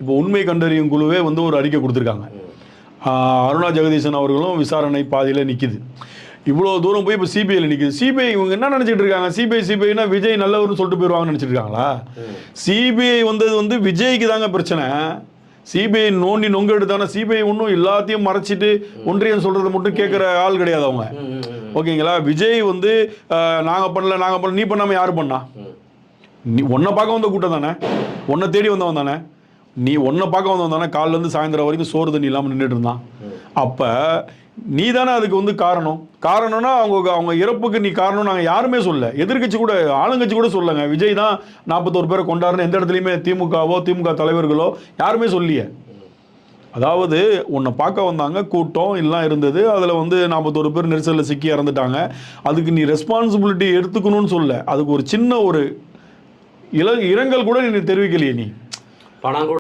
இப்போ உண்மை கண்டறியும் குழுவே வந்து ஒரு அறிக்கை கொடுத்துருக்காங்க. அருணா ஜெகதீசன் அவர்களும் விசாரணை பாதியில் நிற்கிது. இவ்வளோ தூரம் போய் இப்போ சிபிஐயில் நிற்கிது. சிபிஐ இவங்க என்ன நினச்சிட்டு இருக்காங்க? சிபிஐனா விஜய் நல்லவர்னு சொல்லிட்டு போயிடுவாங்கன்னு நினச்சிட்டு இருக்காங்களா? சிபிஐ வந்தது வந்து விஜய்க்கு தாங்க பிரச்சனை. சிபிஐ நோண்டி நொங்க எடுத்தாங்கன்னா சிபிஐ ஒன்றும் எல்லாத்தையும் மறைச்சிட்டு ஒன்றியம் சொல்கிறத மட்டும் கேட்குற ஆள் கிடையாது அவங்க. ஓகேங்களா? விஜய் வந்து நாங்கள் பண்ணல நீ பண்ணாமல் யார் பண்ணா? நீ ஒன்றை பார்க்க வந்த கூட்டம் தானே, ஒன்றை தேடி வந்தவன் தானே, நீ ஒன்றை பார்க்க வந்தவன் தானே. காலிலேருந்து சாயந்தரம் வரைக்கும் சோறு தண்ணி இல்லாமல் நின்றுட்டு இருந்தான். அப்போ நீ தானே அதுக்கு வந்து காரணம்னா அவங்க இறப்புக்கு நீ காரணம் நாங்கள் யாருமே சொல்ல. எதிர்கட்சி கூட ஆளுங்கட்சி கூட சொல்லங்க. விஜய் தான் 41 பேரை கொண்டாருன்னு எந்த இடத்துலையுமே திமுக தலைவர்களோ யாருமே சொல்லியே. அதாவது உன்னை பார்க்க வந்தாங்க, கூட்டம் எல்லாம் இருந்தது, அதில் வந்து 41 பேர் நெரிசலில் சிக்கி இறந்துட்டாங்க. அதுக்கு நீ ரெஸ்பான்சிபிலிட்டி எடுத்துக்கணும்னு சொல்ல. அதுக்கு ஒரு சின்ன ஒரு இரங்கல் கூட நீ தெரிவிக்கலையே. நீ பணம்